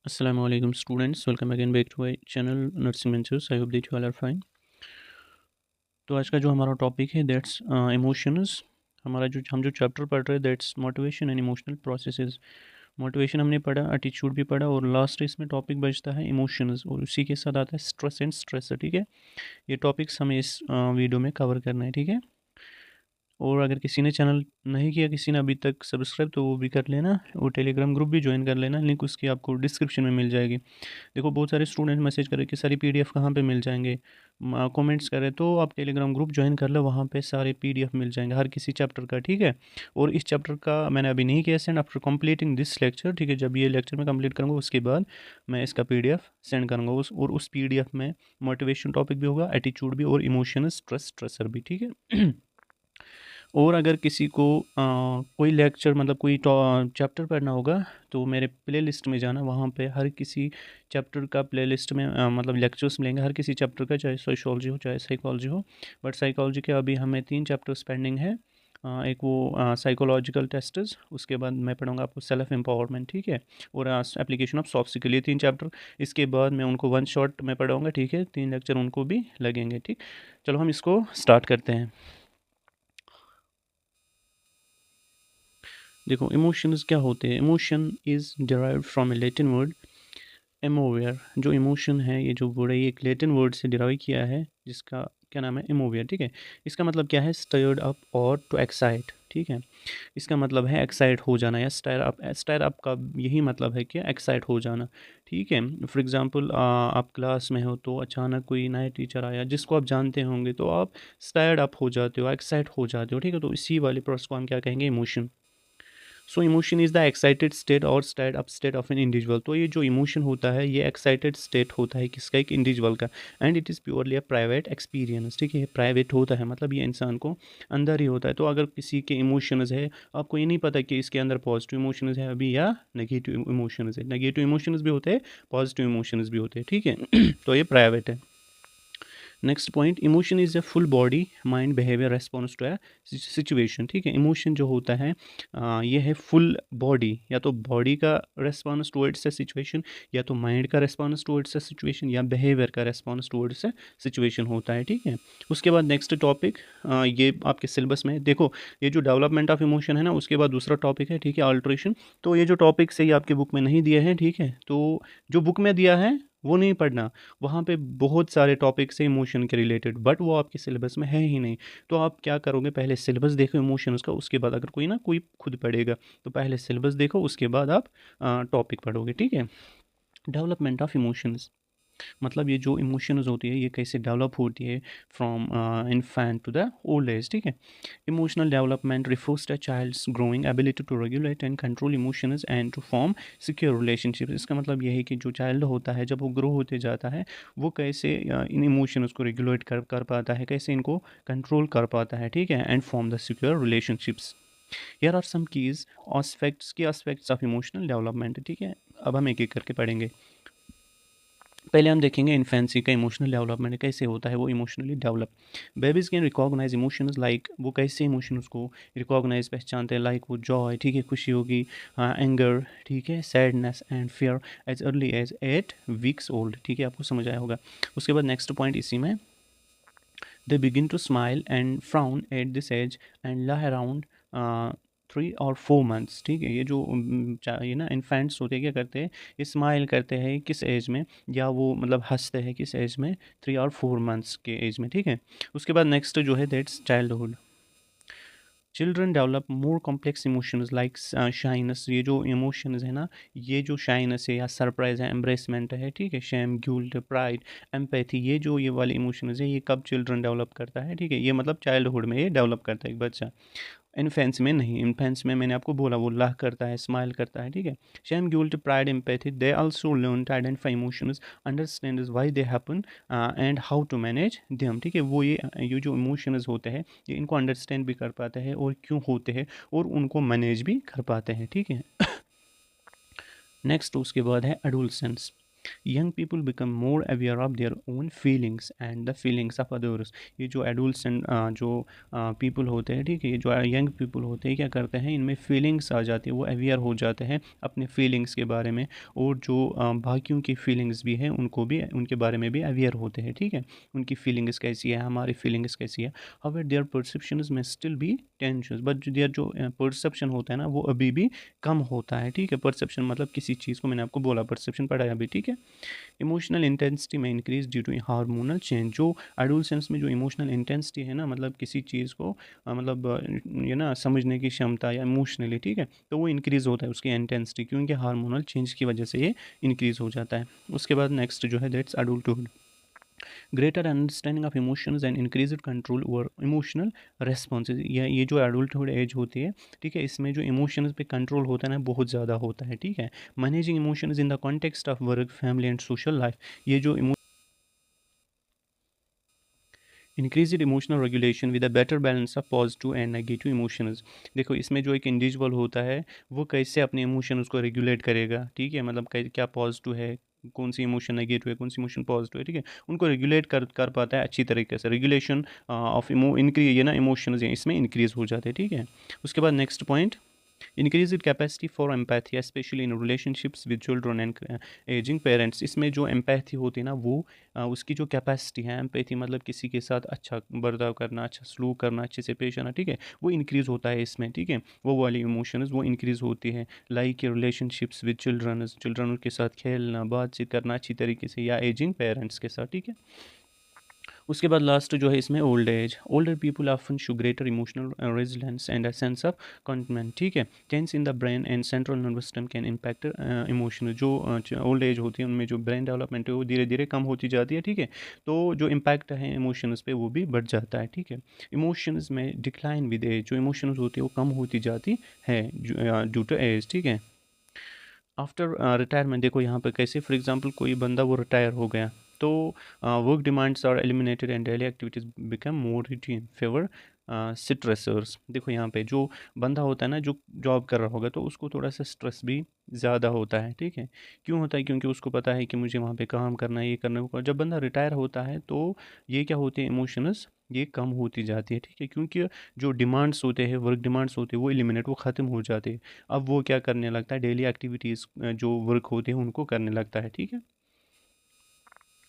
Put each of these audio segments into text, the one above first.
Assalamu alaikum students, welcome again back to my channel Nursing Ventures. I hope that you all are fine. तो आज का जो हमारा topic है that's emotions. हमारा जो चैप्टर पढ़ रहे हैं that's motivation and emotional processes. Motivation हमने पढ़ा, एटीट्यूड भी पढ़ा और लास्ट इसमें टॉपिक बचता है इमोशंस और उसी के साथ आता है स्ट्रेस एंड स्ट्रेस। ठीक है, ये टॉपिक्स हमें इस वीडियो में कवर करना है। ठीक है, और अगर किसी ने चैनल नहीं किया, किसी ने अभी तक सब्सक्राइब, तो वो भी कर लेना और टेलीग्राम ग्रुप भी ज्वाइन कर लेना। लिंक उसकी आपको डिस्क्रिप्शन में मिल जाएगी। देखो, बहुत सारे स्टूडेंट मैसेज कर रहे कि सारी पीडीएफ कहाँ पे मिल जाएंगे, कमेंट्स कर रहे, तो आप टेलीग्राम ग्रुप ज्वाइन कर लो, वहाँ पे सारे पीडीएफ मिल जाएंगे हर किसी चैप्टर का। ठीक है, और इस चैप्टर का मैंने अभी नहीं किया send, after completing this lecture. ठीक है, जब ये लेक्चर मैं कंप्लीट करूँगा उसके बाद मैं इसका पीडीएफ सेंड करूँगा उस पीडीएफ में मोटिवेशन टॉपिक भी होगा, एटीट्यूड भी और इमोशनल स्ट्रेसर भी। ठीक है और अगर किसी को कोई लेक्चर मतलब कोई चैप्टर पढ़ना होगा तो मेरे प्लेलिस्ट में जाना, वहाँ पे हर किसी चैप्टर का प्लेलिस्ट में मतलब लेक्चर्स मिलेंगे हर किसी चैप्टर का, चाहे सोशियोलॉजी हो चाहे साइकोलॉजी हो। बट साइकोलॉजी के अभी हमें 3 चैप्टर्स पेंडिंग है। एक वो साइकोलॉजिकल टेस्ट्स, उसके बाद मैं पढ़ूंगा आपको सेल्फ एम्पावरमेंट। ठीक है, और एप्लीकेशन ऑफ सॉफ्ट स्किल, ये 3 चैप्टर। इसके बाद मैं उनको वन शॉट में पढ़ाऊँगा। ठीक है, 3 लेक्चर उनको भी लगेंगे। ठीक, चलो हम इसको स्टार्ट करते हैं। देखो, इमोशंस क्या होते हैं। Emotion is derived from a Latin word emovere. जो इमोशन है, ये जो वर्ड है, ये एक लैटिन वर्ड से डिराइव किया है जिसका क्या नाम है, एमोवियर। ठीक है, इसका मतलब क्या है, स्टर्ड अप और टू एक्साइट। ठीक है, इसका मतलब है एक्साइट हो जाना या स्टायर अप का यही मतलब है कि एक्साइट हो जाना। ठीक है, फॉर एग्जांपल आप क्लास में हो तो अचानक कोई नया टीचर आया जिसको आप जानते होंगे, तो आप स्टायर्ड अप हो जाते हो, एक्साइट हो जाते हो। ठीक है, तो इसी वाले प्रोसेस को हम क्या कहेंगे, emotion. So emotion is the excited state और start up state of an individual. तो ये जो इमोशन होता है, ये एक्साइटेड स्टेट होता है किसका, एक इंडिविजुअल का। And it is purely a private experience. ठीक है, ये प्राइवेट होता है, मतलब ये इंसान को अंदर ही होता है। तो अगर किसी के इमोशंस है, आपको ये नहीं पता कि इसके अंदर पॉजिटिव इमोशंस है अभी या नेगेटिव इमोशंस है। नेगेटिव इमोशंस भी होते हैं, पॉजिटिव इमोशंस भी होते हैं। ठीक है तो ये प्राइवेट है। Next point, emotion is a full body mind behaviour response to a situation. ठीक है, इमोशन जो होता है ये है फुल बॉडी, या तो बॉडी का रेस्पॉन्स टुवर्ड्स ए सिचुएशन, या तो माइंड का रेस्पॉन्स टुवर्ड्स ए सिचुएशन, या बिहेवियर का रेस्पॉन्स टुवर्ड्स ए सिचुएशन होता है। ठीक है, उसके बाद नेक्स्ट टॉपिक, ये आपके सिलेबस में देखो, ये जो डेवलपमेंट ऑफ इमोशन है ना, उसके बाद दूसरा टॉपिक है, ठीक है, अल्ट्रेशन। तो ये जो टॉपिक सही आपके बुक में नहीं दिए हैं, ठीक है, तो जो बुक में दिया है वो नहीं पढ़ना। वहाँ पे बहुत सारे टॉपिक्स हैं इमोशन के रिलेटेड, बट वो आपके सिलेबस में है ही नहीं। तो आप क्या करोगे, पहले सिलेबस देखो इमोशंस का, उसके बाद अगर कोई खुद पढ़ेगा तो पहले सिलेबस देखो, उसके बाद आप टॉपिक पढ़ोगे। ठीक है, डेवलपमेंट ऑफ इमोशंस मतलब ये जो इमोशंस होती है ये कैसे डेवलप होती है from infant to the old age. ठीक है, emotional development refers to child's growing ability to regulate and control emotions and to form secure relationship. इसका मतलब ये है कि जो चाइल्ड होता है जब वो ग्रो होते जाता है, वो कैसे इन इमोशंस को रेगुलेट कर पाता है, कैसे इनको कंट्रोल कर पाता है। ठीक है, and form the secure relationships. Here are some keys aspects of emotional development. ठीक है, अब हम एक एक करके पढ़ेंगे। पहले हम देखेंगे इन्फेंसी का इमोशनल डेवलपमेंट कैसे होता है, वो emotionally develop. Babies can recognise emotions like, वो कैसे इमोशंस को रिकॉग्नाइज पहचानते हैं, लाइक वो जॉय, ठीक है, खुशी होगी, एंगर, ठीक है, sadness and fear as early as 8 weeks old. ठीक है, आपको समझ आया होगा। उसके बाद नेक्स्ट पॉइंट इसी में, they begin to smile and frown at this age and laugh around 3 और 4 मंथ्स। ठीक है, ये जो ये ना इन्फेंट्स होते हैं, क्या करते हैं, ये स्माइल करते हैं किस एज में, या वो मतलब हंसते हैं किस एज में, 3 और 4 मंथ्स के एज में। ठीक है, उसके बाद नेक्स्ट जो है that's childhood. Children develop more complex emotions like shyness. ये जो इमोशंस है ना, ये जो शाइनेस है या सरप्राइज है, एम्ब्रेसमेंट है, ठीक है, शेम, गिल्ट, प्राइड, एम्पैथी, ये जो ये वाले इमोशंस है, ये कब चिल्ड्रन डेवलप करता है। ठीक है, ये मतलब चाइल्डहुड में ये डेवलप करता है एक बच्चा, इन्फेंस में नहीं। इन्फेंस में मैंने आपको बोला वो लाह करता है, स्माइल करता है। ठीक है, shame, guilt, pride, empathy, they also learn to identify emotions, understand why they happen and how to manage them. ठीक है, वो ये जो इमोशंस होते हैं, ये इनको अंडरस्टैंड भी कर पाते हैं और क्यों होते हैं, और उनको मैनेज भी कर पाते हैं। ठीक है, नेक्स्ट उसके बाद है adolescence. Young people become more aware of their own feelings and the feelings of others. ये जो एडुल्ट्स जो पीपल होते हैं, ठीक है, ये जो यंग पीपल होते हैं, क्या करते हैं, इनमें फीलिंग्स आ जाती है, वो अवेयर हो जाते हैं अपने फीलिंग्स के बारे में, और जो बाकियों की फीलिंग्स भी हैं उनको भी, उनके बारे में भी अवेयर होते हैं, ठीक है, उनकी फीलिंग्स कैसी है, हमारी फीलिंग्स कैसी है। हाउएवर देयर परसेप्शंस में स्टिल बी टेंशंस, बट जो देयर जो परसेप्शन होता है ना, वो अभी भी कम होता है, ठीक है। परसेप्शन मतलब किसी चीज़ को, मैंने आपको बोला परसेप्शन पढ़ा है अभी, ठीक है। इमोशनल इंटेंसिटी में increase due to hormonal change. जो एडोलसेंस में जो इमोशनल इंटेंसिटी है ना, मतलब किसी चीज़ को मतलब ये ना समझने की क्षमता या इमोशनली, ठीक है, तो वो इंक्रीज़ होता है उसकी इंटेंसिटी, क्योंकि हार्मोनल चेंज की वजह से ये इंक्रीज़ हो जाता है। उसके बाद नेक्स्ट जो है that's adulthood, greater understanding of emotions and increased control over emotional responses. ये जो एडल्टहुड एज होती है, ठीक है, इसमें जो इमोशंस पे कंट्रोल होता है ना, बहुत ज़्यादा होता है, ठीक है। Managing emotions in the context of work, family and social life. ये जो increase emotional regulation with a better balance of positive and negative emotions. देखो इसमें जो एक इंडिविजुअल होता है, वो कैसे अपने इमोशंस को रेगुलेट करेगा, ठीक है, मतलब क्या पॉजिटिव है, कौन सी इमोशन नेगेटिव है, कौन सी इमोशन पॉजिटिव है, ठीक है, उनको रेगुलेट कर पाता है अच्छी तरीके से। रेगुलेशन ऑफ इंक्रीज, ये ना इमोशंस इसमें इंक्रीज हो जाते हैं, ठीक है। उसके बाद next point, increased capacity for empathy especially in relationships with children and aging parents। इसमें जो एम्पैथी होती है ना, वो उसकी जो कैपेसिटी है, एम्पैथी मतलब किसी के साथ अच्छा बर्ताव करना, अच्छा सलूक करना, अच्छे से पेश आना, ठीक है, वो इंक्रीज़ होता है इसमें, ठीक है, वो वाली इमोशंस वो इंक्रीज़ होती है। लाइक रिलेशनशिप्स विद चिल्ड्रन के साथ खेलना, बातचीत करना अच्छी तरीके से, या एजिंग पेरेंट्स के साथ, ठीक है। उसके बाद लास्ट जो है इसमें old age, older people often show greater emotional resilience and a sense of contentment, ठीक है। Change in the brain and central nervous system can impact emotional. जो ओल्ड एज होती है उनमें जो ब्रेन डेवलपमेंट है वो धीरे धीरे कम होती जाती है, ठीक है, तो जो इम्पैक्ट है इमोशंस पे वो भी बढ़ जाता है, ठीक है। इमोशंस में डिक्लाइन विद एज, जो इमोशंस होती है वो कम होती जाती है ड्यू टू एज, ठीक है। आफ्टर रिटायरमेंट, देखो यहाँ पे कैसे, फॉर एग्जांपल कोई बंदा वो रिटायर हो गया, तो work demands are eliminated and daily activities become more routine fewer stressors. देखो यहाँ पे जो बंदा होता है ना, जो जॉब कर रहा होगा, तो उसको थोड़ा सा स्ट्रेस भी ज़्यादा होता है, ठीक है। क्यों होता है, क्योंकि उसको पता है कि मुझे वहाँ पे काम करना है, ये करना है। जब बंदा रिटायर होता है तो ये क्या होते हैं, इमोशंस ये कम होती जाती है, ठीक है, क्योंकि जो डिमांड्स होते हैं, वर्क डिमांड्स होते हैं, वो एलिमिनेट, वो ख़त्म हो जाते हैं। अब वो क्या करने लगता है, डेली एक्टिविटीज़ जो वर्क होते हैं उनको करने लगता है, ठीक है।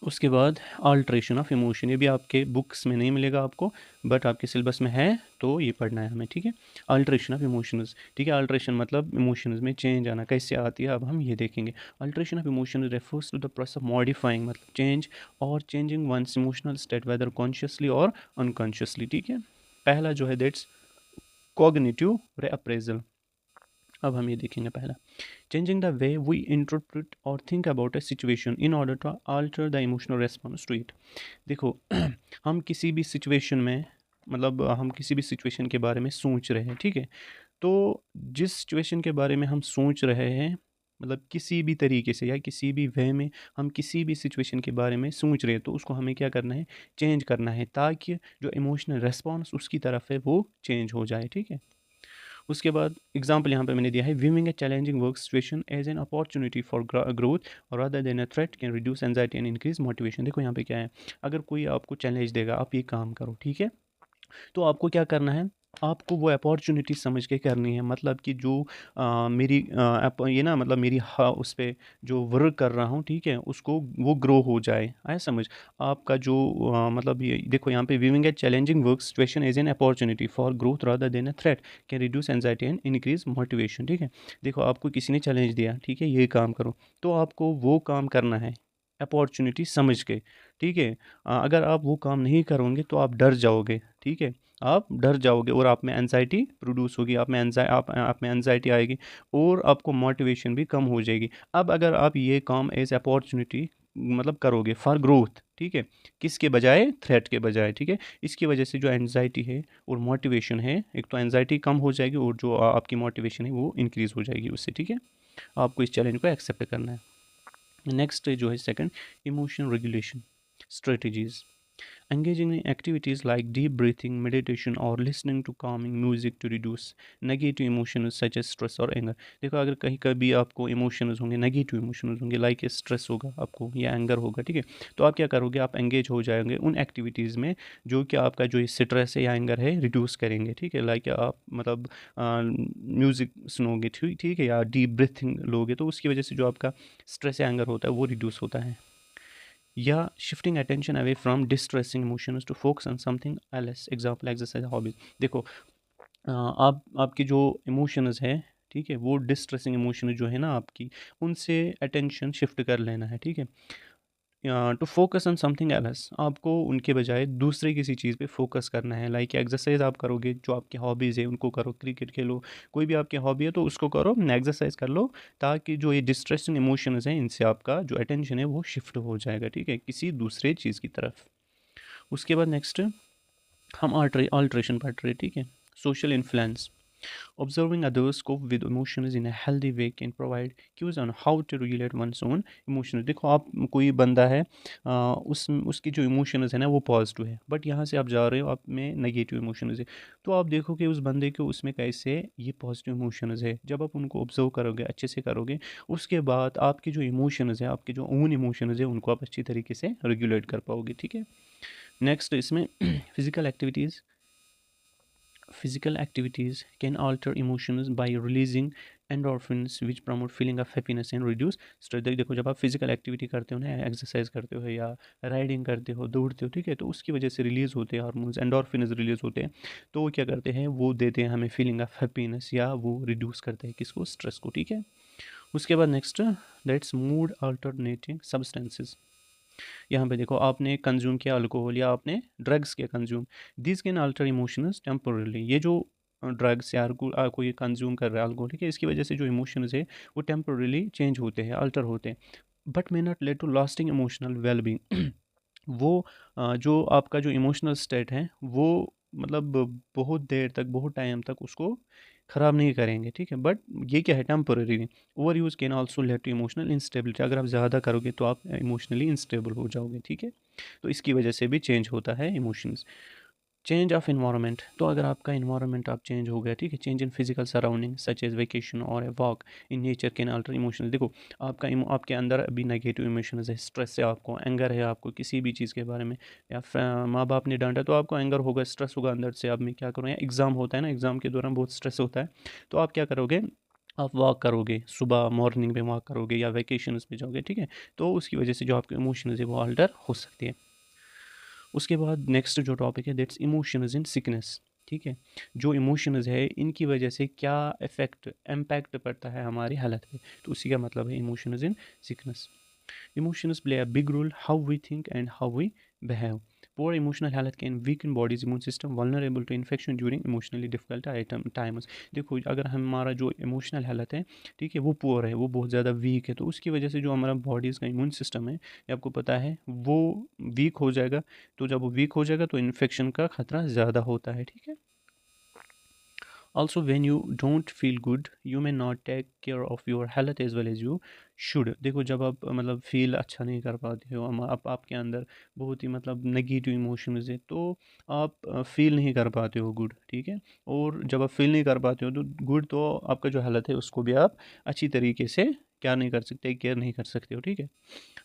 उसके बाद अल्ट्रेशन ऑफ इमोशन, ये भी आपके बुक्स में नहीं मिलेगा आपको, बट आपके सिलेबस में है, तो ये पढ़ना है हमें, ठीक है। अल्ट्रेशन ऑफ इमोशंस, ठीक है, अल्ट्रेशन मतलब इमोशंस में चेंज आना, कैसे आती है अब हम ये देखेंगे। Alteration of emotion refers to the process of modifying, मतलब चेंज और changing one's emotional state whether consciously और अनकॉन्शियसली, ठीक है। पहला जो है दैट्स कॉग्निटिव रीअप्रेजल। अब हम ये देखेंगे पहला, changing the way we interpret or think about a situation in order to alter the emotional response to it। देखो हम किसी भी सिचुएशन में, मतलब हम किसी भी सिचुएशन के बारे में सोच रहे हैं, ठीक है, तो जिस सिचुएशन के बारे में हम सोच रहे हैं, मतलब किसी भी तरीके से या किसी भी वे में हम किसी भी सिचुएशन के बारे में सोच रहे हैं, तो उसको हमें क्या करना है, चेंज करना है, ताकि जो इमोशनल रेस्पॉन्स उसकी तरफ है वो चेंज हो जाए, ठीक है। उसके बाद एग्जाम्पल यहाँ पे मैंने दिया है, viewing a challenging work situation as an opportunity for growth और rather than a threat can reduce anxiety and increase motivation. देखो यहाँ पे क्या है, अगर कोई आपको चैलेंज देगा, आप ये काम करो, ठीक है, तो आपको क्या करना है, आपको वो अपॉर्चुनिटी समझ के करनी है, मतलब कि जो मेरी ये ना, मतलब मेरी उस पर जो वर्क कर रहा हूँ, ठीक है, उसको वो ग्रो हो जाए, आया समझ। आपका जो मतलब ये देखो यहाँ पे, viewing a challenging work situation as an opportunity for growth rather than a threat can reduce anxiety and increase motivation, ठीक है। देखो आपको किसी ने चैलेंज दिया, ठीक है, ये काम करो, तो आपको वो काम करना है अपॉर्चुनिटी समझ के, ठीक है। अगर आप वो काम नहीं करोगे तो आप डर जाओगे, ठीक है, आप डर जाओगे और आप में एनजाइटी प्रोड्यूस होगी, आप में एनजाइटी आएगी और आपको मोटिवेशन भी कम हो जाएगी। अब अगर आप ये काम एज अपॉर्चुनिटी मतलब करोगे फॉर ग्रोथ, ठीक है, किसके बजाय, थ्रेट के बजाय, ठीक है, इसकी वजह से जो एनजाइटी है और मोटिवेशन है, एक तो एनजाइटी कम हो जाएगी और जो आपकी मोटिवेशन है वो इंक्रीज़ हो जाएगी उससे, ठीक है। आपको इस चैलेंज को एक्सेप्ट करना है। नेक्स्ट जो है second, emotion regulation strategies. Engaging in activities like deep breathing, meditation or listening to calming music to reduce negative emotions such as stress और anger. देखो अगर कहीं कभी आपको इमोशंस होंगे, नेगेटिव इमोशंस होंगे, लाइक स्ट्रेस होगा आपको या एंगर होगा, ठीक है, तो आप क्या करोगे, आप एंगेज हो जाएंगे उन एक्टिविटीज़ में जो कि आपका जो स्ट्रेस है या एंगर है रिड्यूस करेंगे, ठीक है, लाइक आप मतलब म्यूज़िक सुनोगे, ठीक ठीक है, या डीप ब्रीथिंग लोगे तो उसकी वजह से जो आपका स्ट्रेस या एंगर होता है वो रिड्यूस होता है. या shifting attention away from distressing emotions to focus on something else, example exercise hobbies. देखो आप आपकी जो इमोशंस है, ठीक है, वो डिस्ट्रेसिंग इमोशन जो है ना आपकी, उनसे अटेंशन शिफ्ट कर लेना है, ठीक है, to focus on something else, आपको उनके बजाय दूसरे किसी चीज़ पे फोकस करना है. लाइक एक्सरसाइज आप करोगे, जो आपकी हॉबीज़ है उनको करो, क्रिकेट खेलो, कोई भी आपकी हॉबी है तो उसको करो, एक्सरसाइज कर लो, ताकि जो ये डिस्ट्रेसिंग इमोशंस हैं इनसे आपका जो अटेंशन है वो शिफ्ट हो जाएगा, ठीक है, किसी दूसरे चीज़ की तरफ. उसके बाद नेक्स्ट हम अल्ट्रेशन पढ़ रहे, ठीक है, social influence. Observing others cope with emotions in a healthy way can provide cues on how to regulate one's own emotions. देखो आप कोई बंदा है, उसकी जो इमोशंस है ना वो पॉजिटिव है, बट यहाँ से आप जा रहे हो आप में नेगेटिव इमोशंस है, तो आप देखो कि उस बंदे के उसमें कैसे ये पॉजिटिव इमोशंस है. जब आप उनको ऑब्जर्व करोगे, अच्छे से करोगे, उसके बाद आपकी जो इमोशंस है, आपके जो ओन इमोशंस है, उनको आप अच्छी तरीके से रेगुलेट कर पाओगे, ठीक है. नेक्स्ट इसमें physical activities. Physical activities can alter emotions by releasing endorphins which promote feeling of happiness and reduce stress. देखो जब आप फिजिकल एक्टिविटी करते हो ना, एक्सरसाइज करते हो या राइडिंग करते हो, दौड़ते हो, ठीक है, तो उसकी वजह से रिलीज़ होते हैं हार्मोन्स, एंडोर्फिन्स रिलीज़ होते हैं, तो वो क्या करते हैं, वो देते हैं हमें फीलिंग ऑफ हैप्पीनेस या वो रिड्यूस करते हैं किसको, स्ट्रेस को, ठीक है. उसके बाद next that's mood alternating substances. यहाँ पे देखो आपने कंज्यूम किया अल्कोहल या आपने ड्रग्स किया consume, this can alter emotions temporarily. ये जो ड्रग्स या कोई कंज्यूम कर रहा है अल्कोहल, ठीक है, इसकी वजह से जो इमोशंस है वो टेम्पोरली चेंज होते हैं, अल्टर होते हैं, but may not lead to lasting emotional wellbeing. वो जो आपका जो इमोशनल स्टेट है वो मतलब बहुत देर तक, बहुत टाइम तक उसको ख़राब नहीं करेंगे, ठीक है, बट ये क्या है, temporary. Over use can also lead to emotional instability. अगर आप ज़्यादा करोगे तो आप इमोशनली इंस्टेबल हो जाओगे, ठीक है, तो इसकी वजह से भी चेंज होता है इमोशंस. Change of environment. तो अगर आपका इन्वायरमेंट आप चेंज हो गया, ठीक है, change in physical surrounding such as vacation और a walk in nature can alter emotions. देखो आपके अंदर अभी नेगेटिव इमोशंस है, स्ट्रेस है, आपको एंगर है, आपको किसी भी चीज़ के बारे में, या माँ बाप ने डांटा तो आपको एंगर होगा, स्ट्रेस होगा अंदर से, अब मैं क्या करूँ, या एग्ज़ाम होता है ना, एग्ज़ाम के दौरान बहुत स्ट्रेस होता है, तो आप क्या करोगे, आप वॉक करोगे, सुबह मॉर्निंग में वॉक करोगे या वेकेशंस पे जाओगे, ठीक है, तो उसकी वजह से जो आपके इमोशंस है वो अल्टर हो सकती है. उसके बाद नेक्स्ट जो टॉपिक है दैट्स इमोशंस इन सिकनेस. ठीक है, जो इमोशंस है इनकी वजह से क्या इम्पैक्ट पड़ता है हमारी हालत पे, तो उसी का मतलब है emotions in sickness. Emotions play a big role how we think and how we behave. Poor emotional health can weaken body's immune system, vulnerable to infection during emotionally difficult times. देखो अगर हमारा जो इमोशनल हेल्थ है, ठीक है, वो poor है, वो बहुत ज़्यादा वीक है, तो उसकी वजह से जो हमारा बॉडीज़ का इम्यून सिस्टम है, ये आपको पता है, वो वीक हो जाएगा. तो जब वो वीक हो जाएगा तो इन्फेक्शन का खतरा ज़्यादा होता है, ठीक है. Also, when you don't feel good, you may not take care of your health as well as you should. देखो जब आप मतलब फील अच्छा नहीं कर पाते हो, आप आपके अंदर बहुत ही मतलब नेगेटिव इमोशंस है, तो आप फील नहीं कर पाते हो गुड, ठीक है, और जब आप फील नहीं कर पाते हो तो गुड, तो आपका जो हालत है उसको भी आप अच्छी तरीके से क्या नहीं कर सकते, केयर नहीं कर सकते हो, ठीक है.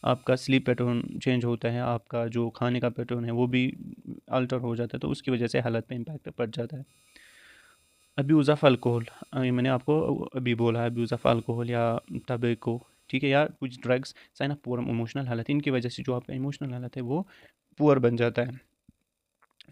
आपका स्लीप पैटर्न चेंज होता है, आपका जो खाने का पैटर्न है वो भी अल्टर हो जाता है, तो उसकी वजह से हालत पे इम्पैक्ट पड़ जाता है. अब्यूज़ ऑफ अल्कोहल, मैंने आपको अभी बोला, अब्यूज़ ऑफ अल्कोहल या टबैको, ठीक है, या कुछ drugs, sign of poor emotional हालत, इनकी वजह से जो आपका इमोशनल हालत है वो पुअर बन जाता है.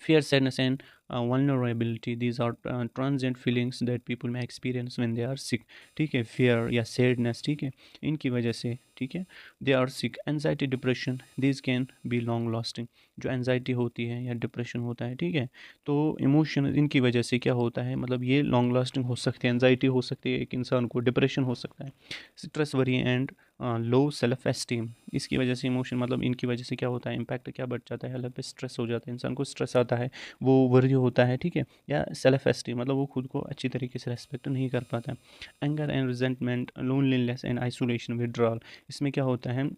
Fear, sadness, and vulnerability. These are transient feelings that people may experience when they are sick. ठीक है, fear या sadness, ठीक है, इनकी वजह से, ठीक है, they are sick. Anxiety, depression, these can be long lasting. जो एनजाइटी होती है या डिप्रेशन होता है, ठीक है, तो इमोशन इनकी वजह से क्या होता है, मतलब ये लॉन्ग लास्टिंग हो सकती है. एनजाइटी हो सकती है एक इंसान को, डिप्रेशन हो सकता है, stress, worry and low self esteem. इसकी वजह से इमोशन मतलब इनकी वजह से क्या होता है, इम्पैक्ट क्या बढ़ जाता है, हेल्थ पे स्ट्रेस हो जाता है, इंसान को स्ट्रेस आता है, वो वरी होता है, ठीक है, या सेल्फ एस्टीम मतलब वो खुद को अच्छी तरीके से रेस्पेक्ट नहीं कर पाता है. Anger and resentment, loneliness and isolation, withdrawal. इसमें क्या होता है,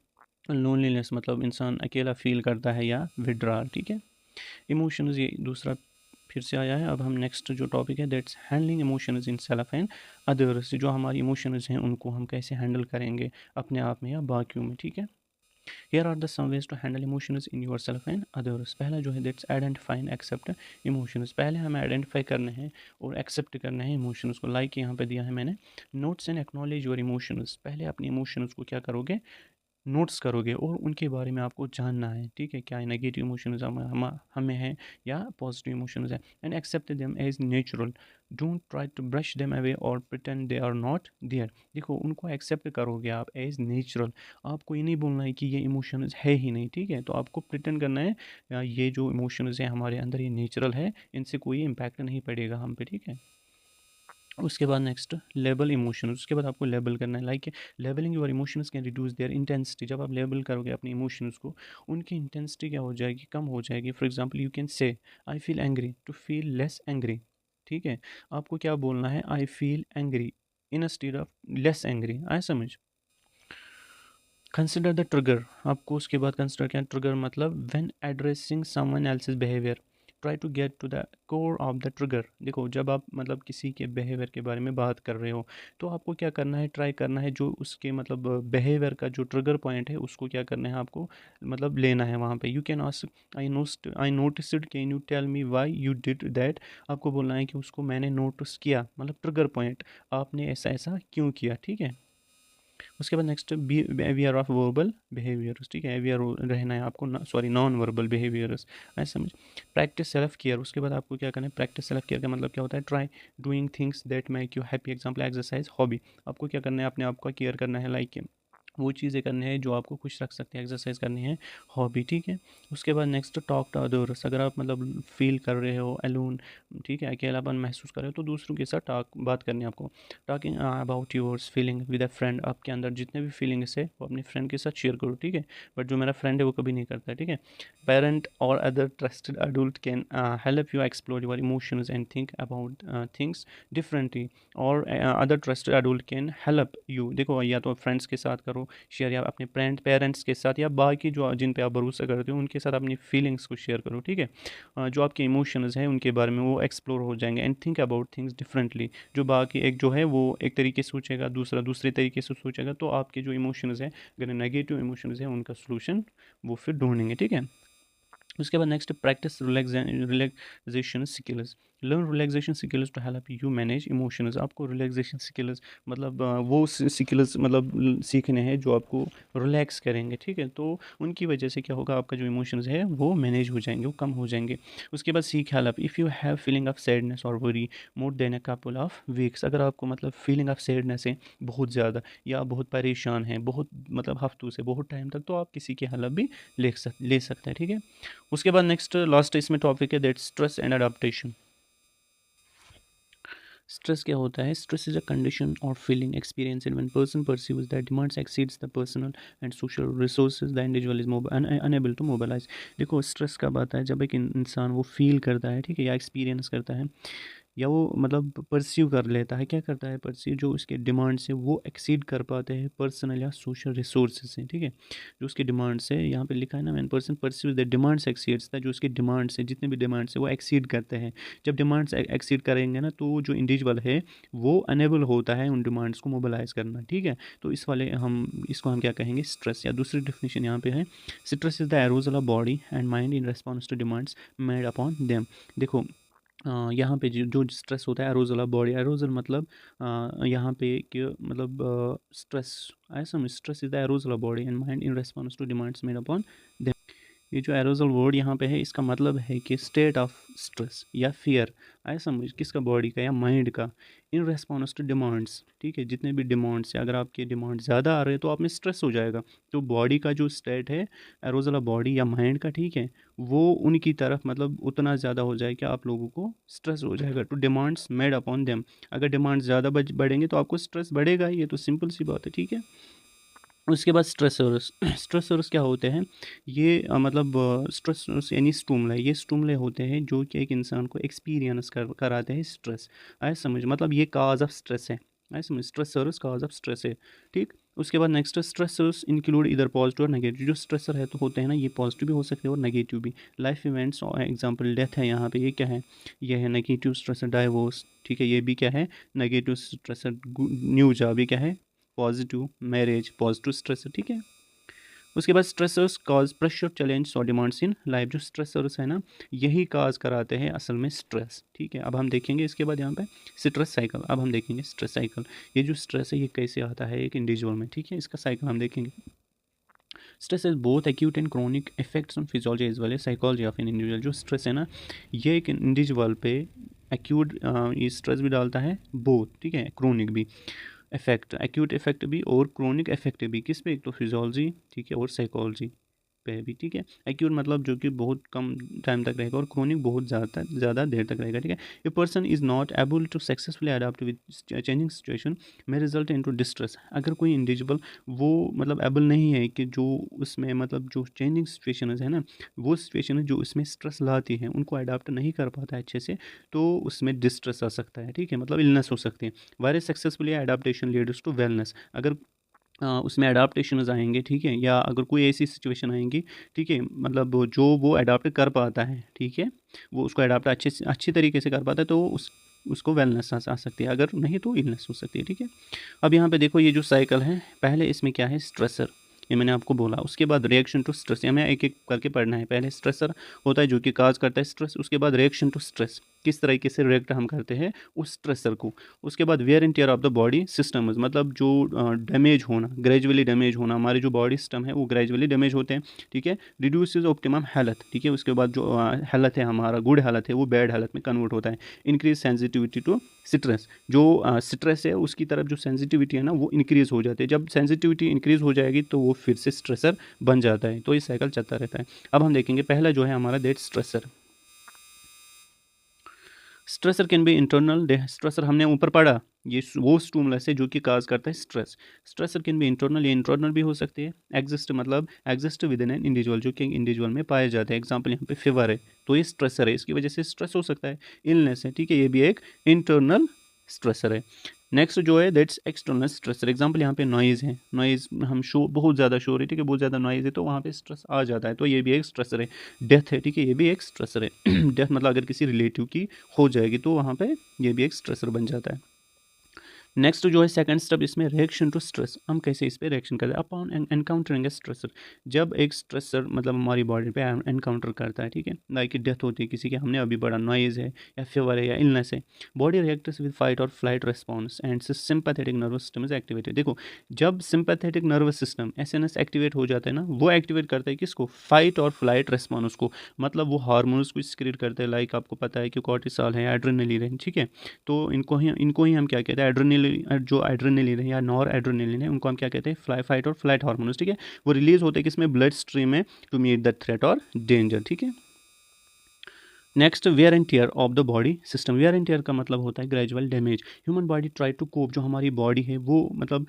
लोनलीनेस मतलब इंसान अकेला फील करता है या विड्रॉल, ठीक है. इमोशंस ये दूसरा फिर से आया है। अब हम नेक्स्ट जो टॉपिक है that's handling emotions in self and others, जो हमारी इमोशंस हैं उनको हम कैसे हैंडल करेंगे अपने आप में या बाकियों में, ठीक है। Here are the some ways to handle emotions in yourself and others। पहला जो है that's identify and accept emotions. पहले हमें आइडेंटिफाई करने हैं और एक्सेप्ट करने हैं इमोशंस को। लाइक यहाँ पे दिया है मैंने, notes and acknowledge your emotions. पहले अपने इमोशंस को क्या करोगे, नोट्स करोगे और उनके बारे में आपको जानना है, ठीक है, क्या नेगेटिव इमोशंस हमें है या पॉजिटिव इमोशंस है। And accept them as natural, don't try to brush them away और pretend they are not there. देखो उनको एक्सेप्ट करोगे आप एज नेचुरल, आपको ये नहीं बोलना है कि ये इमोशंस है ही नहीं, ठीक है, तो आपको प्रिटेंड करना है ये जो इमोशंस है हमारे अंदर ये नेचुरल है, इनसे कोई इम्पैक्ट नहीं पड़ेगा हम पे, ठीक है। उसके बाद नेक्स्ट लेबल इमोशन, उसके बाद आपको लेबल करना है। Like labelling your emotions can reduce there intensity. जब आप लेबल करोगे अपने इमोशंस को, उनकी इंटेंसिटी क्या हो जाएगी, कम हो जाएगी। For example you can say I feel angry to feel less angry, ठीक है। आपको क्या बोलना है, I feel angry instead of less angry, आए समझ। कंसिडर द ट्रिगर, आपको उसके बाद कंसिडर क्या, ट्रिगर मतलब when addressing someone else's behaviour try to get to the core of the trigger. देखो जब आप मतलब किसी के बिहेवियर के बारे में बात कर रहे हो तो आपको क्या करना है, ट्राई करना है जो उसके मतलब बिहेवियर का जो ट्रिगर पॉइंट है उसको क्या करना है आपको, मतलब लेना है वहाँ पे। You can ask I noticed can you tell me why you did that. आपको बोलना है कि उसको मैंने नोटिस किया, मतलब ट्रिगर पॉइंट, आपने ऐसा ऐसा क्यों किया, ठीक है। उसके बाद next behaviour of verbal behaviours, ठीक है, अवेयर रहना है आपको, सॉरी नॉन वर्बल बिहेवियर्स, ऐसा समझ। प्रैक्टिस सेल्फ केयर, उसके बाद आपको क्या करना है, प्रैक्टिस सेल्फ केयर का मतलब क्या होता है, try doing things that make you happy. Example exercise, hobby, आपको क्या करना है, अपने आप का केयर करना है, लाइक वो चीज़ें करनी है जो आपको खुश रख सकते हैं, एक्सरसाइज करनी है, हॉबी, ठीक है। उसके बाद नेक्स्ट टॉक टू अदर्स, अगर आप मतलब फील कर रहे हो अलोन, ठीक है, अकेलापन महसूस कर रहे हो तो दूसरों के साथ बात करनी है आपको। Talking about yours feeling with a friend, आपके अंदर जितने भी फीलिंग्स है वो अपने फ्रेंड के साथ शेयर करो, ठीक है, बट जो मेरा फ्रेंड है वो कभी नहीं करता है, ठीक है। पेरेंट और other trusted adult can help you explore your emotions and think about things differently, और other trusted adult can help you. देखो या तो फ्रेंड्स के साथ करो शेयर, या अपने पेरेंट्स के साथ, या बाकी जो जिन पे आप भरोसा करते हो उनके साथ अपनी फीलिंग्स को शेयर करो, ठीक है। जो आपके इमोशंस हैं उनके बारे में वो एक्सप्लोर हो जाएंगे। And think about things differently, जो बाकी एक जो है वो एक तरीके से सोचेगा, दूसरा दूसरे तरीके से सोचेगा, तो आपके जो इमोशंस हैं, अगर नेगेटिव इमोशंस हैं उनका सोल्यूशन वो फिर ढूंढेंगे, ठीक है। उसके बाद next practice relaxation skills, learn relaxation skills to help you manage emotions. आपको रिलैक्सेशन स्किल्स मतलब वो स्किल्स मतलब सीखने हैं जो आपको रिलैक्स करेंगे, ठीक है, तो उनकी वजह से क्या होगा, आपका जो इमोशंस है वो मैनेज हो जाएंगे, वो कम हो जाएंगे। उसके बाद seek help, if you have feeling of sadness और worry more than a couple of weeks, अगर आपको मतलब फीलिंग ऑफ सैडनेस है बहुत ज़्यादा, या बहुत परेशान है बहुत मतलब हफ्तों से बहुत टाइम तक, तो आप किसी की हेल्प भी ले सकते हैं, ठीक है। उसके बाद नेक्स्ट लास्ट इसमें टॉपिक है that stress and adaptation. Stress क्या होता है, स्ट्रेस इज अ कंडीशन और feeling experience when person perceives that demands exceeds the personal and social resources the individual is unable to mobilise. देखो stress कब आता है, जब एक इंसान वो फील करता है, ठीक है, या एक्सपीरियंस करता है, या वो मतलब परसीव कर लेता है, क्या करता है परसीव, जो उसके डिमांड्स है वो एक्सीड कर पाते हैं पर्सनल या सोशल रिसोर्सेज से, ठीक है। जो उसकी डिमांड्स है यहाँ पे लिखा है ना, man person perceive the demands exceeds था, जो उसकी डिमांड्स है जितने भी डिमांड्स है वो एक्सीड करते हैं। जब डिमांड्स एक्सीड करेंगे ना तो जो इंडिविजुअल है वो अनेबल होता है उन डिमांड्स को मोबिलाइज करना, ठीक है। तो इस वाले हम क्या कहेंगे, स्ट्रेस, या दूसरी डेफिनेशन यहाँ पे है, stress is the arousal of body and mind in response to demands made upon them. देखो यहाँ पे जो स्ट्रेस होता है, एरोजल ऑफ बॉडी, एरोजल मतलब यहाँ पे कि मतलब स्ट्रेस, ऐसा stress is the arousal of body and mind in response to demands made upon. ये जो एरोजल वर्ड यहाँ पे है इसका मतलब है कि स्टेट ऑफ स्ट्रेस या फियर, ऐसा समझ, किसका, बॉडी का या माइंड का, इन रेस्पॉन्स टू डिमांड्स, ठीक है, जितने भी डिमांड्स है, अगर आपके डिमांड ज़्यादा आ रहे हैं तो आप में स्ट्रेस हो जाएगा। तो बॉडी का जो स्टेट है एरोजल ऑफ बॉडी या माइंड का, ठीक है, वो उनकी तरफ मतलब उतना ज़्यादा हो जाए कि आप लोगों को स्ट्रेस हो जाएगा। To demands made upon them, अगर डिमांड ज़्यादा बढ़ेंगे तो आपको स्ट्रेस बढ़ेगा, ये तो सिंपल सी बात है, ठीक है। उसके बाद स्ट्रेसर्स, स्ट्रेसर्स क्या होते हैं, ये मतलब स्ट्रेसर्स यानी स्टूमले, ये स्टूमले होते हैं जो कि एक इंसान को एक्सपीरियंस कराते हैं स्ट्रेस, आए समझ, मतलब ये काज ऑफ स्ट्रेस है, ऐसे स्ट्रेसर्स काज ऑफ स्ट्रेस है, ठीक। उसके बाद नेक्स्ट स्ट्रेसर्स इंक्लूड इधर पॉजिटिव और नेगेटिव। जो स्ट्रेसर है तो होते हैं ना, ये पॉजिटिव भी हो सकते हैं और नेगेटिव भी। लाइफ इवेंट्स और एग्जांपल डेथ है यहाँ पे, ये क्या है, ये है नेगेटिव स्ट्रेसर। डाइवोर्स, ठीक है, ये भी क्या है, नेगेटिव स्ट्रेसर। न्यू जॉब, ये क्या है, पॉजिटिव। मैरिज, पॉजिटिव स्ट्रेसर, ठीक है। उसके बाद स्ट्रेसर्स कॉज प्रेशर, चैलेंज और डिमांड्स इन लाइफ। जो स्ट्रेसर्स है ना, यही काज कराते हैं असल में स्ट्रेस, ठीक है। अब हम देखेंगे इसके बाद यहाँ पे स्ट्रेस साइकिल। अब हम देखेंगे स्ट्रेस साइकिल, ये जो स्ट्रेस है ये कैसे आता है एक इंडिविजुअल में, ठीक है। इसका साइकिल हम देखेंगे। Stress is both acute and chronic effects on physiology as well as psychology of an individual. जो स्ट्रेस है ना, ये एक इंडिविजुअल पे एक्यूट ये स्ट्रेस भी डालता है, बोथ, ठीक है, क्रोनिक भी इफेक्ट, एक्यूट इफेक्ट भी और क्रोनिक इफेक्ट भी। किस पे, एक तो फिजियोलॉजी, ठीक है, और साइकोलॉजी पे भी, ठीक है। एक्यूट मतलब जो कि बहुत कम टाइम तक रहेगा और क्रोनिक बहुत ज़्यादा देर तक रहेगा, ठीक है। A person is not able to successfully adapt with changing situation में रिजल्ट इनटू डिस्ट्रेस। अगर कोई इंडिविजुअल वो मतलब एबल नहीं है कि जो उसमें मतलब जो चेंजिंग सिचुएशन है ना, वो सिचुएशन जो इसमें स्ट्रेस लाती है, उनको अडाप्ट नहीं कर पाता है अच्छे से, तो उसमें डिस्ट्रेस आ सकता है, ठीक है, मतलब इलनेस हो सकती है। Virus successfully adaptation leads to wellness. अगर उसमें अडाप्टेशन आएंगे, ठीक है, या अगर कोई ऐसी सिचुएशन आएंगी, ठीक है, मतलब जो वो अडाप्ट कर पाता है, ठीक है, वो उसको अडाप्ट अच्छी तरीके से कर पाता है, तो उसको वेलनेस आ सकती है। अगर नहीं तो इलनेस हो सकती है, ठीक है। अब यहाँ पे देखो ये जो साइकिल है, पहले इसमें क्या है, स्ट्रेसर, ये मैंने आपको बोला। उसके बाद रिएक्शन टू स्ट्रेस, हमें एक एक करके पढ़ना है। पहले स्ट्रेसर होता है जो कि काज करता है स्ट्रेस। उसके बाद रिएक्शन टू स्ट्रेस, किस तरीके से रिएक्ट हम करते हैं उस स्ट्रेसर को। उसके बाद wear and tear of the body systems, मतलब जो डैमेज होना, ग्रेजुअली डैमेज होना, हमारे जो बॉडी सिस्टम है वो ग्रेजुअली डैमेज होते हैं, ठीक है। रिड्यूसेस ऑप्टिमम हेल्थ, ठीक है। उसके बाद जो हेल्थ है हमारा, गुड हेल्थ है, वो बैड हेल्थ में कन्वर्ट होता है। इंक्रीज सेंसिटिविटी टू स्ट्रेस, जो स्ट्रेस है उसकी तरफ जो सेंसिटिविटी है ना वो इंक्रीज हो जाती है। जब सेंसिटिविटी इंक्रीज हो जाएगी तो वो फिर से स्ट्रेसर बन जाता है, तो ये साइकिल चलता रहता है। अब हम देखेंगे पहला जो है हमारा that stressor. Stressor can be internal. Stressor हमने ऊपर पढ़ा, ये वो स्टूमुलस है जो कि काज करता है stress. Stressor can be internal, ये इंटरनल भी हो सकती है। एग्जिस्ट मतलब exist with in an individual, जो कि इंडिविजुअल में पाए जाते हैं। एग्जांपल यहाँ पे फीवर है, तो ये स्ट्रेसर है, इसकी वजह से स्ट्रेस हो सकता है। इलनेस है, ठीक है, ये भी एक इंटरनल स्ट्रेसर है। नेक्स्ट जो है दैट्स एक्सटर्नल स्ट्रेसर। एग्जांपल यहाँ पे नॉइज़ है, नॉइज़ हम बहुत ज़्यादा शोर है, ठीक है, बहुत ज़्यादा नॉइज़ है, तो वहाँ पे स्ट्रेस आ जाता है, तो ये भी एक स्ट्रेसर है। डेथ है, ठीक है, ये भी एक स्ट्रेसर है। डेथ मतलब अगर किसी रिलेटिव की हो जाएगी तो वहाँ पे ये भी एक स्ट्रेसर बन जाता है। नेक्स्ट जो है सेकंड स्टेप, इसमें रिएक्शन टू स्ट्रेस। हम कैसे इस पर रिएक्शन करते हैं अपॉन एनकाउंटरिंग ए स्ट्रेसर। जब एक स्ट्रेसर मतलब हमारी बॉडी पे एनकाउंटर करता है, ठीक है, लाइक डेथ होती है किसी की, हमने अभी बड़ा नॉइज़ है या फीवर है या इलनेस है, बॉडी रिएक्ट्स विद फाइट और flight response and sympathetic nervous system is activated. देखो, जब sympathetic nervous system SNS activate हो जाता है ना, वो एक्टिवेट करता है किसको, फाइट और फ्लाइट रिस्पॉन्स को। मतलब वो हार्मोन्स को सिक्रीट करते हैं, लाइक आपको पता है कि कॉर्टिसॉल है, एड्रेनलिन है, ठीक है। तो इनको ही हम क्या कहते हैं, एड्रेनलिन, जो एड्रेनलिन है या नॉर एड्रेनलिन है, उनको हम क्या कहते हैं, फाइट और फ्लाइट हार्मोन्स, ठीक है। वो रिलीज होते हैं किसमें, ब्लड स्ट्रीम में, टू मीट द थ्रेट और डेंजर, ठीक है। Next wear and tear of the body system. Wear and tear का मतलब होता है gradual damage. Human body try to cope, जो हमारी बॉडी है वो मतलब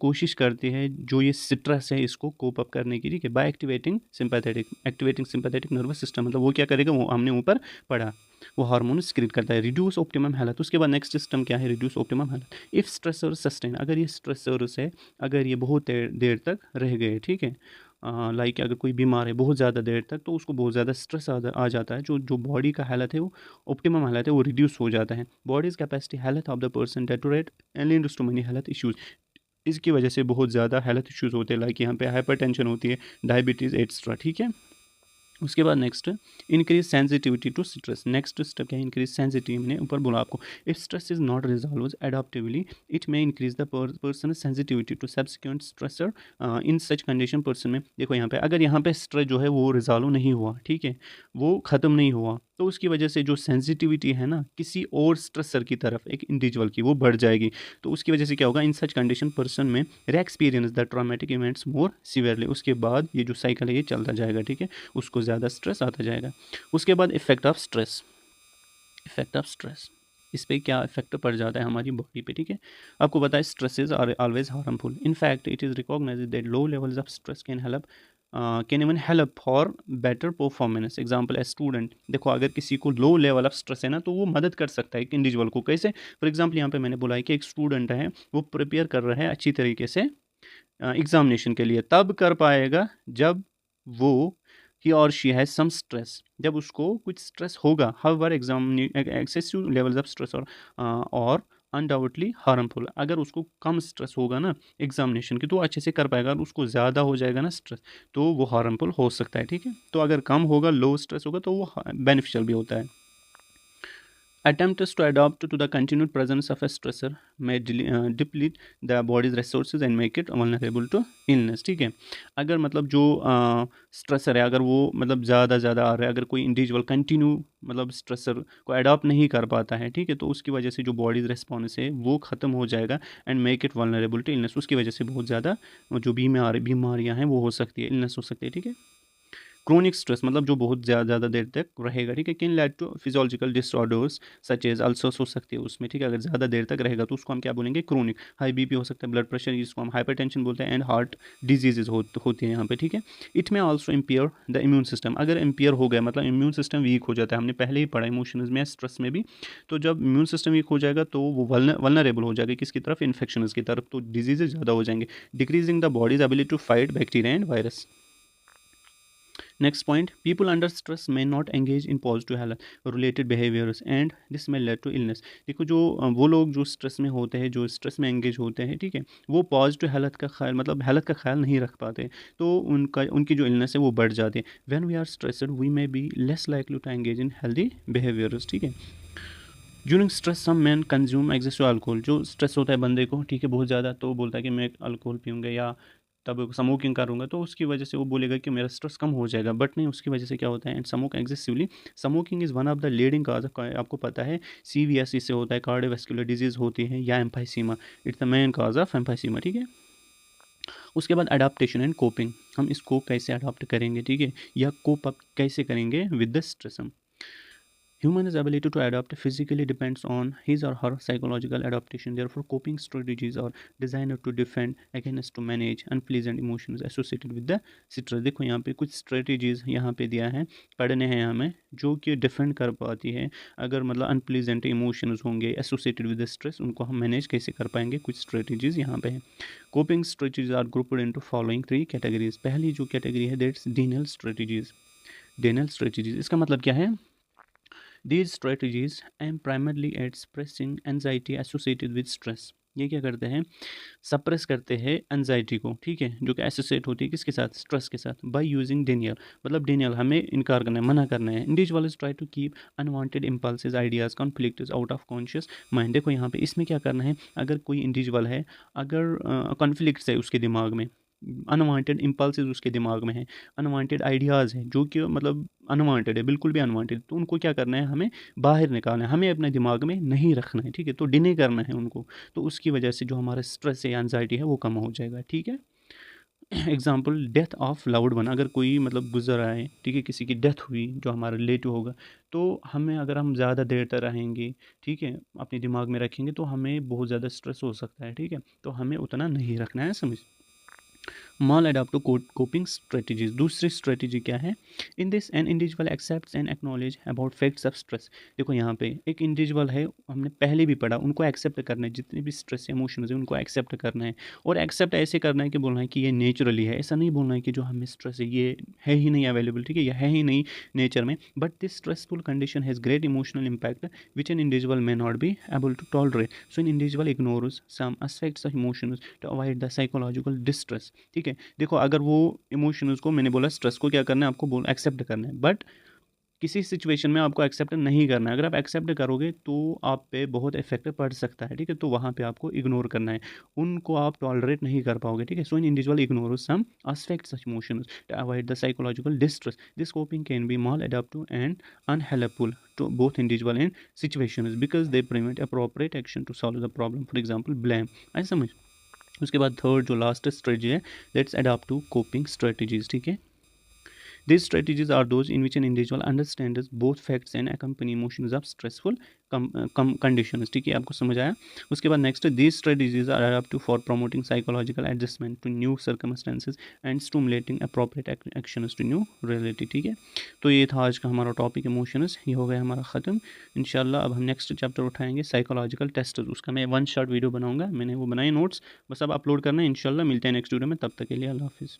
कोशिश करती है जो ये स्ट्रेस है इसको कोप अप करने की, ठीक है, by activating sympathetic nervous system. मतलब वो क्या करेगा, वो हमने ऊपर पढ़ा, वो हार्मोन सिक्रीट करता है। रिड्यूस ऑप्टिमम हेल्थ, उसके बाद नेक्स्ट सिस्टम क्या है, reduce optimum health. If stressor sustain, अगर ये स्ट्रेसर्स है, अगर ये बहुत देर तक रह गए, ठीक है, लाइक अगर कोई बीमार है बहुत ज़्यादा देर तक, तो उसको बहुत ज़्यादा स्ट्रेस आ जाता है, जो बॉडी का हालत है वो ऑप्टिमम हालत है वो रिड्यूस हो जाता है। Body's capacity health of the person deteriorate and leads to many health issues. इसकी वजह से बहुत ज़्यादा हेल्थ इश्यूज़ होते हैं, लाइक यहाँ पे हाइपरटेंशन होती है, डायबिटीज़ एक्स्ट्रा, ठीक है। उसके बाद next increase sensitivity to stress. Next step क्या है, इंक्रीज सेंसिटिविटी, मैंने ऊपर बोला आपको। If stress is not resolve adaptively it may increase the person sensitivity to subsequent stressor. In such condition person में, देखो यहाँ पे अगर यहाँ पे स्ट्रेस जो है वो रिजॉल्व नहीं हुआ, ठीक है, वो ख़त्म नहीं हुआ, तो उसकी वजह से जो सेंसिटिविटी है ना किसी और स्ट्रेसर की तरफ एक इंडिविजुअल की, वो बढ़ जाएगी। तो उसकी वजह से क्या होगा, इन सच कंडीशन पर्सन में रे experience the traumatic events more severely. उसके बाद ये जो साइकिल है ये चलता जाएगा, ठीक है, उसको ज़्यादा स्ट्रेस आता जाएगा। उसके बाद इफेक्ट ऑफ स्ट्रेस, इस पर क्या इफेक्ट पड़ जाता है हमारी बॉडी पे, ठीक है। आपको पता है stresses are always harmful. In fact it is recognised that low levels of stress can help can even help for better performance. Example a student, देखो अगर किसी को लो लेवल ऑफ स्ट्रेस है ना, तो वो मदद कर सकता है एक इंडिविजुअल को। कैसे? फॉर एग्जाम्पल यहाँ पे मैंने बोला है कि एक स्टूडेंट है, वो प्रिपेयर कर रहा है अच्छी तरीके से एग्जामिनेशन के लिए, तब कर पाएगा जब वो ही और शी हैज़ सम स्ट्रेस, जब उसको कुछ स्ट्रेस होगा। However exam excessive levels of stress और अनडाउटली हार्मफुल। अगर उसको कम स्ट्रेस होगा ना एग्जामिनेशन की, तो वो अच्छे से कर पाएगा। अगर उसको ज़्यादा हो जाएगा ना स्ट्रेस, तो वो हार्मफुल हो सकता है, ठीक है। तो अगर कम होगा, लो स्ट्रेस होगा, तो वो बेनिफिशियल भी होता है। Attempts to adapt to the continued presence of a stressor may deplete the body's resources and make it vulnerable to illness, ठीक है। अगर मतलब जो स्ट्रेसर है, अगर वो मतलब ज़्यादा आ रहा है, अगर कोई इंडिविजुअल कंटिन्यू मतलब स्ट्रेसर को अडॉप्ट नहीं कर पाता है, ठीक है, तो उसकी वजह से जो बॉडीज रिस्पॉन्स है वो ख़त्म हो जाएगा and make it vulnerable to illness. उसकी वजह से बहुत ज़्यादा जो बीमारियाँ हैं वो हो सकती है, इलनेस हो सकती है, ठीक है। क्रोनिक स्ट्रेस मतलब जो बहुत ज़्यादा देर तक रहेगा, ठीक है, can lead to physiological disorders such as ulcers हो सकती है उसमें, ठीक है। अगर ज़्यादा देर तक रहेगा तो उसको हम क्या बोलेंगे? क्रोनिक। हाई बीपी हो सकता है, ब्लड प्रेशर, जिसको हम हाइपरटेंशन बोलते हैं, एंड हार्ट डिजीजेज होती हैं यहाँ पे, ठीक है। इट में also impair the immune system. अगर इम्पेयर हो गया मतलब इम्यून सिस्टम वीक हो जाता है, हमने पहले ही पढ़ा इमोशंस में, स्ट्रेस में भी। तो जब इम्यून सिस्टम वीक हो जाएगा तो वो वल्नरेबल हो जाएगा किसकी तरफ? इन्फेक्शन की तरफ, तो डिजीजेज ज़्यादा हो जाएंगे, decreasing the body's ability to fight bacteria and virus. Next point, people under stress may not engage in positive health related behaviors and this may lead to illness। देखो जो वो लोग जो स्ट्रेस में होते हैं, जो स्ट्रेस में एंगेज होते हैं, ठीक है, वो पॉजिटिव हेल्थ का ख्याल मतलब हेल्थ का ख्याल नहीं रख पाते, तो उनकी जो इलनेस है वो बढ़ जाती है। When we are stressed we may be less likely to engage in healthy behaviours, ठीक है। During stress some man consume excessive alcohol. जो स्ट्रेस होता है बंदे को, ठीक है, बहुत ज़्यादा, तो बोलता है कि मैं अल्कोहल पीऊँगा या तब स्मोकिंग करूँगा, तो उसकी वजह से वो बोलेगा कि मेरा स्ट्रेस कम हो जाएगा, बट नहीं, उसकी वजह से क्या होता है? And smoke excessively. Smoking is one of the leading cause, आपको पता है CVS इससे होता है, कार्डियोवैस्कुलर डिजीज़ होती है, या emphysema, it's the main cause of emphysema, ठीक है। उसके बाद अडाप्टेशन एंड कोपिंग, हम इसको कैसे अडाप्ट करेंगे, ठीक है, या कोप अप कैसे करेंगे with the stress. Human's ability to adapt physically depends on his or her psychological adaptation. Therefore, coping strategies are designed to defend against to manage unpleasant emotions associated with the stress। देखो यहाँ पे कुछ strategies यहाँ पे दिया है, पढ़ने हैं हमें, जो कि डिफेंड कर पाती है अगर मतलब अनप्लीजेंट इमोशंस होंगे एसोसिएटेड विद स्ट्रेस, उनको हम मैनेज कैसे कर पाएंगे। कुछ स्ट्रेटजीज यहाँ पे हैं। Coping strategies are grouped into following 3 categories. पहली जो कैटेगरी है that's denial strategies. Denial strategies इसका मतलब क्या है? These strategies aim primarily at suppressing anxiety associated with stress। ये क्या करते हैं? सप्रेस करते हैं एनजाइटी को, ठीक है, जो कि एसोसिएट होती है किसके साथ? स्ट्रेस के साथ। बाय यूजिंग डेनियल, मतलब डेनियल हमें इनकार करना है, मना करना है। Individuals try to keep unwanted impulses, ideas, conflicts out of conscious mind. देखो यहाँ पे इसमें क्या करना है, अगर कोई इंडिविजुअल है, अगर कॉन्फ्लिक्ट्स है उसके दिमाग में, अनवांटेड इम्पल्सेस उसके दिमाग में है, अनवांटेड आइडियाज़ हैं जो कि मतलब अनवांटेड है, बिल्कुल भी अनवांटेड, तो उनको क्या करना है? हमें बाहर निकालना है, हमें अपने दिमाग में नहीं रखना है, ठीक है, तो डिने करना है उनको। तो उसकी वजह से जो हमारा स्ट्रेस है, एनजाइटी है, वो कम हो जाएगा, ठीक है। Example, death of loved one. अगर कोई मतलब गुजर आए, ठीक है, किसी की डेथ हुई जो हमारा रिलेटिव होगा, तो हमें अगर हम ज़्यादा देर तक रहेंगे, ठीक है, अपने दिमाग में रखेंगे, तो हमें बहुत ज़्यादा स्ट्रेस हो सकता है, ठीक है, तो हमें उतना नहीं रखना है, समझ। माल अडॉप्ट टू कोपिंग स्ट्रेटजीज। दूसरी स्ट्रेटजी क्या है? In this an individual accepts and acknowledge about facts of stress. देखो यहाँ पे एक इंडिविजुअल है, हमने पहले भी पढ़ा, उनको एक्सेप्ट करना है, जितने भी स्ट्रेस इमोशंस है उनको एक्सेप्ट करना है। और एक्सेप्ट ऐसे करना है कि बोलना है कि ये नेचुरली है, ऐसा नहीं बोलना है कि जो हमें स्ट्रेस है ये है ही नहीं अवेलेबल, ठीक है, ये है ही नहीं नेचर में, but this stressful condition has great emotional impact which an individual may not be able to tolerate. So an individual ignores some aspects of emotions to avoid the psychological distress, ठीक है। देखो अगर वो emotions को, मैंने बोला stress को क्या करना है, आपको बोल एक्सेप्ट करना है, बट किसी सिचुएशन में आपको एक्सेप्ट नहीं करना है। अगर आप एक्सेप्ट करोगे तो आप पे बहुत इफेक्ट पड़ सकता है, ठीक है, तो वहाँ पे आपको इग्नोर करना है, उनको आप टॉलरेट नहीं कर पाओगे, ठीक है। So in individual ignore some aspects of emotions to avoid the psychological distress. This coping can be maladaptive and unhelpful to both individual and situations because they prevent appropriate action to solve the problem, for example blame। ऐसा समझ। उसके बाद third जो last strategy है, let's adopt to coping strategies, ठीक है। These strategies are those in which an individual understands both facts and accompany emotions of stressful conditions. ठीक है, आपको समझ आया? उसके बाद next, these strategies are adapted for promoting psychological adjustment to new circumstances and stimulating appropriate actions to new reality. ठीक है, तो ये था आज का हमारा टॉपिक इमोशंस, ये हो गया हमारा ख़त्म। इंशाल्लाह अब हम नेक्स्ट चैप्टर उठाएंगे साइकोलॉजिकल टेस्ट, उसका मैं वन शॉट वीडियो बनाऊंगा, मैंने वो बनाए नोट्स, बस अब अपलोड करना है। इंशाल्लाह मिलते हैं नेक्स्ट वीडियो में, तब तक के लिए अल्लाह हाफिज़।